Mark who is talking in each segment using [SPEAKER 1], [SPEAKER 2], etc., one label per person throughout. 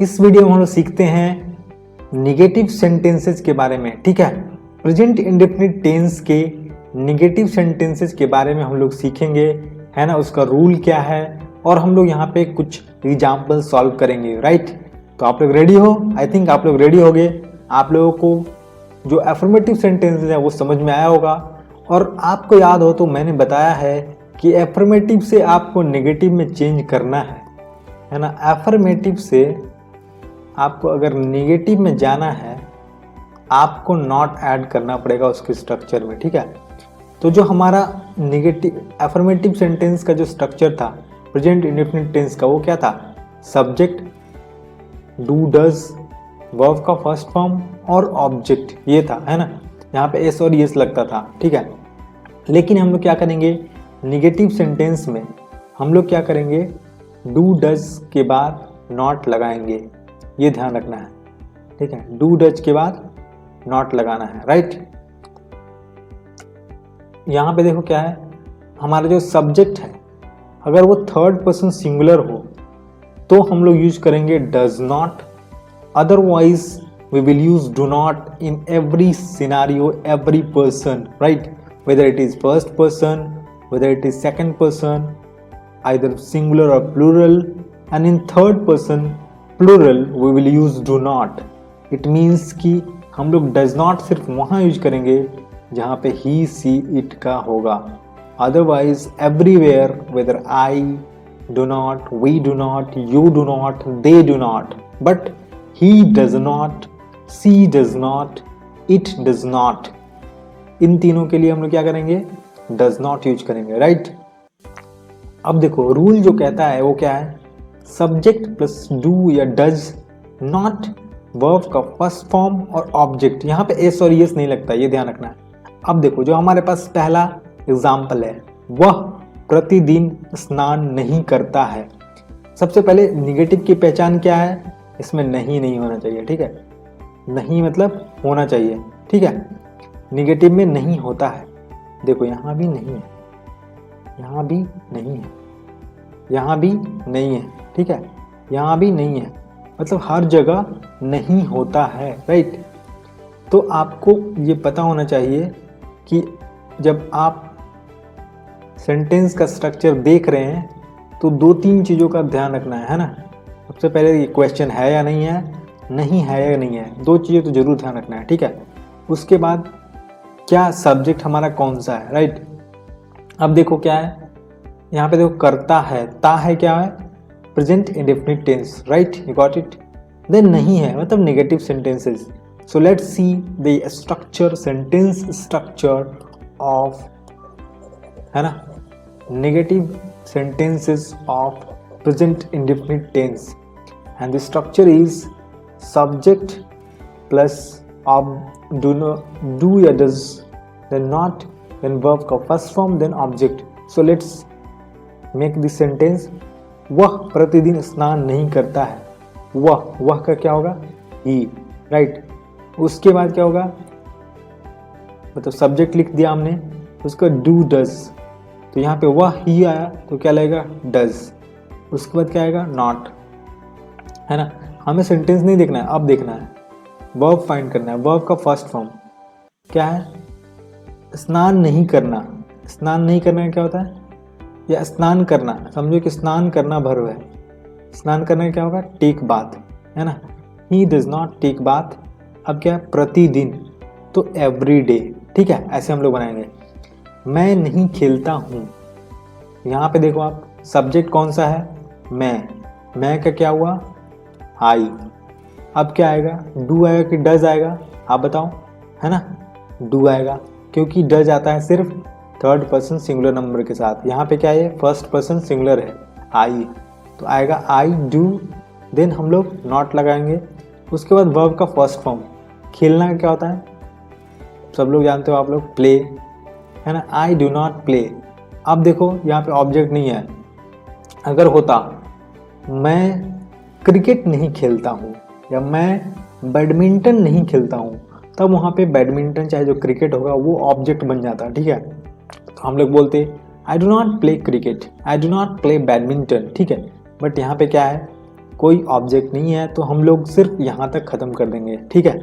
[SPEAKER 1] इस वीडियो में हम लोग सीखते हैं निगेटिव सेंटेंसेस के बारे में। ठीक है, प्रेजेंट इंडेफिनिट टेंस के निगेटिव सेंटेंसेस के बारे में हम लोग सीखेंगे, है ना, उसका रूल क्या है, और हम लोग यहाँ पे कुछ एग्जाम्पल सॉल्व करेंगे। राइट, तो आप लोग रेडी हो? आई थिंक आप लोग रेडी हो गए। आप लोगों को जो एफर्मेटिव सेंटेंसेस है वो समझ में आया होगा, और आपको याद हो तो मैंने बताया है कि एफर्मेटिव से आपको नेगेटिव में चेंज करना है ना। एफर्मेटिव से आपको अगर नेगेटिव में जाना है, आपको नॉट ऐड करना पड़ेगा उसके स्ट्रक्चर में। ठीक है, तो जो हमारा नेगेटिव एफर्मेटिव सेंटेंस का जो स्ट्रक्चर था प्रेजेंट इंडेफिनिट टेंस का, वो क्या था? सब्जेक्ट, डू डज, वर्ब का फर्स्ट फॉर्म और ऑब्जेक्ट, ये था, है ना। यहाँ पे एस और यस लगता था। ठीक है, लेकिन हम लोग क्या करेंगे निगेटिव सेंटेंस में, हम लोग क्या करेंगे, डू डज के बाद नॉट लगाएंगे, ये ध्यान रखना है। ठीक है, डू डज के बाद नॉट लगाना है। राइट, यहाँ पे देखो क्या है, हमारा जो सब्जेक्ट है अगर वो थर्ड पर्सन सिंगुलर हो तो हम लोग यूज करेंगे does not, otherwise we will use do not in every scenario, every person, right? Whether it is first person, whether it is second person, either singular or plural, and in third person plural we will use do not. It means कि हम लोग does not सिर्फ वहाँ use करेंगे जहाँ पे he, she, it का होगा, otherwise everywhere whether I do not, we do not, you do not, they do not, but he does not, she does not, it does not, इन तीनों के लिए हम लोग क्या करेंगे, does not यूज करेंगे। राइट, अब देखो रूल जो कहता है वो क्या है, सब्जेक्ट प्लस डू या डज, नॉट वर्ब का फर्स्ट फॉर्म और ऑब्जेक्ट। यहाँ पे एस और यस नहीं लगता, ये ध्यान रखना है। अब देखो जो हमारे पास पहला एग्जाम्पल है, वह प्रतिदिन स्नान नहीं करता है। सबसे पहले निगेटिव की पहचान क्या है, इसमें नहीं होना चाहिए। ठीक है, नहीं मतलब होना चाहिए। ठीक है, निगेटिव में नहीं होता है। देखो यहाँ भी नहीं है, यहाँ भी नहीं है, यहाँ भी नहीं है। ठीक है, यहाँ भी नहीं है, मतलब हर जगह नहीं होता है। राइट, तो आपको ये पता होना चाहिए कि जब आप सेंटेंस का स्ट्रक्चर देख रहे हैं तो दो तीन चीज़ों का ध्यान रखना है ना। सबसे पहले ये क्वेश्चन है या नहीं है, नहीं है या नहीं है, दो चीज़ें तो जरूर ध्यान रखना है। ठीक है, उसके बाद क्या सब्जेक्ट हमारा कौन सा है। राइट, अब देखो क्या है, यहाँ पे देखो करता है, ता है, क्या है, present indefinite tense. Right, you got it. Then नहीं है मतलब negative sentences. So let's see the structure, sentence structure of, है ना, negative sentences of present indefinite tense, and the structure is subject plus do या does, then not, then verb का first form, then object. So let's make this sentence, वह प्रतिदिन स्नान नहीं करता है। वह का क्या होगा, he. राइट, उसके बाद क्या होगा, मतलब सब्जेक्ट लिख दिया हमने, उसका do does, तो यहाँ पे वह ही आया तो क्या लगेगा, डज। उसके बाद क्या आएगा, नॉट, है ना। हमें सेंटेंस नहीं देखना है, अब देखना है वर्ब फाइंड करना है। वर्ब का फर्स्ट फॉर्म क्या है, स्नान नहीं करना। स्नान नहीं करना क्या होता है, या स्नान करना, समझो कि स्नान करना भर्व है। स्नान करना क्या होगा, टेक बाथ, है ना। He does not take bath. अब क्या है, प्रतिदिन, तो एवरी डे। ठीक है, ऐसे हम लोग बनाएंगे। मैं नहीं खेलता हूँ, यहाँ पे देखो आप सब्जेक्ट कौन सा है, मैं का क्या हुआ, आई। अब क्या आएगा, डू आएगा कि डज आएगा, आप बताओ, है ना। डू आएगा क्योंकि डज आता है सिर्फ थर्ड पर्सन सिंगुलर नंबर के साथ। यहाँ पे क्या है, फर्स्ट पर्सन सिंगुलर है, आई, तो आएगा आई डू। देन हम लोग नॉट लगाएंगे। उसके बाद वर्ब का फर्स्ट फॉर्म, खेलना क्या होता है, सब लोग जानते हो आप लोग, प्ले, है ना। I do not play. अब देखो यहाँ पे ऑब्जेक्ट नहीं है। अगर होता मैं क्रिकेट नहीं खेलता हूँ या मैं बैडमिंटन नहीं खेलता हूँ, तब वहाँ पे बैडमिंटन चाहे जो क्रिकेट होगा वो ऑब्जेक्ट बन जाता। ठीक है, तो हम लोग बोलते I do not play cricket, I do not play badminton. ठीक है, बट यहाँ पे क्या है, कोई ऑब्जेक्ट नहीं है, तो हम लोग सिर्फ यहाँ तक खत्म कर देंगे, ठीक है,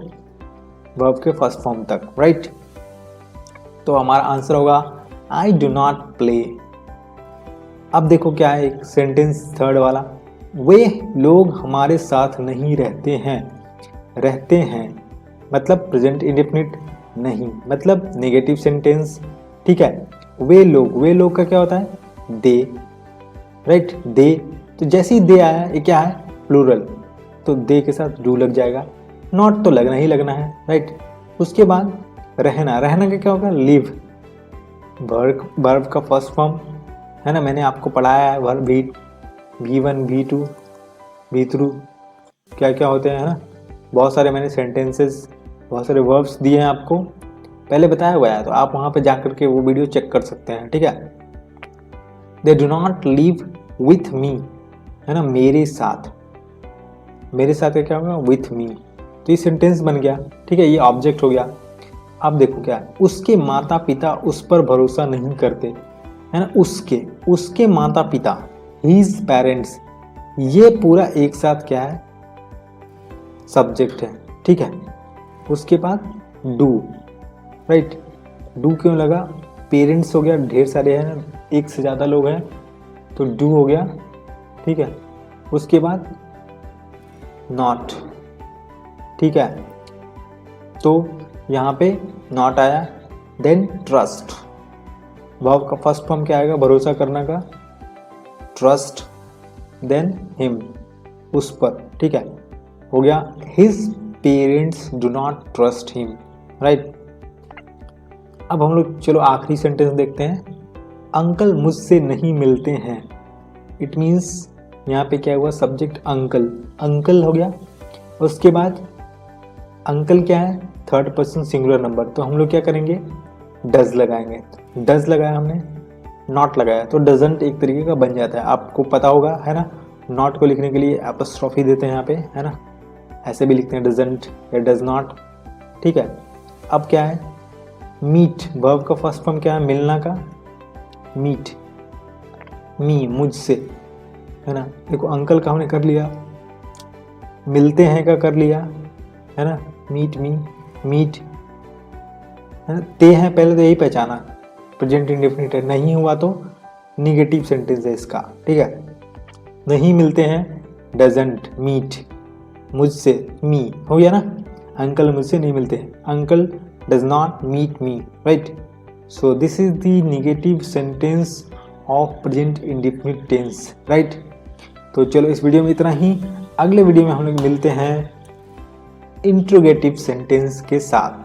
[SPEAKER 1] वर्ब के फर्स्ट फॉर्म तक, राइट। तो हमारा आंसर होगा आई डू नॉट प्ले। अब देखो क्या है एक सेंटेंस थर्ड वाला, वे लोग हमारे साथ नहीं रहते हैं। रहते हैं मतलब प्रेजेंट इंडेफिनिट नहीं, मतलब नेगेटिव सेंटेंस, ठीक है। वे लोग का क्या होता है, दे, राइट, दे। तो जैसे ही दे आया, ये क्या है, प्लूरल, तो दे के साथ डू लग जाएगा, नॉट तो लगना ही लगना है, राइट। उसके बाद रहना का क्या होगा, लिव, वर्ब का फर्स्ट फॉर्म है ना, मैंने आपको पढ़ाया है वर्ब V1 V2 V3 क्या क्या होते हैं, है ना, बहुत सारे मैंने सेंटेंसेस, बहुत सारे वर्ब्स दिए हैं आपको, पहले बताया हुआ है, तो आप वहाँ पे जाकर के वो वीडियो चेक कर सकते हैं, ठीक है। They do not live with me, है ना, मेरे साथ क्या होगा, विथ मी। तो ये सेंटेंस बन गया, ठीक है, ये ऑब्जेक्ट हो गया। अब देखो क्या है, उसके माता पिता उस पर भरोसा नहीं करते, है ना, उसके माता पिता, हिज पेरेंट्स, ये पूरा एक साथ क्या है, सब्जेक्ट है, ठीक है। उसके बाद डू, राइट, डू क्यों लगा, पेरेंट्स हो गया, ढेर सारे हैं, एक से ज़्यादा लोग हैं, तो डू हो गया, ठीक है। उसके बाद नॉट, ठीक है, तो यहाँ पे नॉट आया। देन ट्रस्ट, वर्ब का फर्स्ट फॉर्म क्या आएगा, भरोसा करना का, ट्रस्ट, देन हिम, उस पर, ठीक है, हो गया। His parents do not trust him, right. अब हम लोग चलो आखिरी सेंटेंस देखते हैं, अंकल मुझसे नहीं मिलते हैं। इट मीन्स यहाँ पे क्या हुआ, सब्जेक्ट अंकल हो गया। उसके बाद अंकल क्या है, थर्ड पर्सन सिंगुलर नंबर, तो हम लोग क्या करेंगे, डज लगाएंगे। डज लगाया हमने, नॉट लगाया, तो डजंट एक तरीके का बन जाता है, आपको पता होगा, है ना। नॉट को लिखने के लिए एपोस्ट्रोफी देते हैं यहाँ पे, है ना, ऐसे भी लिखते हैं, डजंट या डज नॉट, ठीक है। अब क्या है, मीट, वर्ब का फर्स्ट फॉर्म क्या है, मिलना का, मीट, मी, मुझसे, है ना। देखो अंकल का हमने कर लिया, मिलते हैं का कर लिया, है ना, मीट मी, मीट, है ना। ते हैं पहले तो यही पहचाना, प्रेजेंट इंडेफिनिट है, नहीं हुआ तो निगेटिव सेंटेंस है इसका, ठीक है। नहीं मिलते हैं, डजंट मीट, मुझसे, मी हो गया ना, अंकल मुझसे नहीं मिलते, uncle does not meet me, right. So this is the negative sentence of present indefinite tense, right. तो चलो इस वीडियो में इतना ही, अगले वीडियो में हम लोग मिलते हैं इंट्रोगेटिव सेंटेंस के साथ।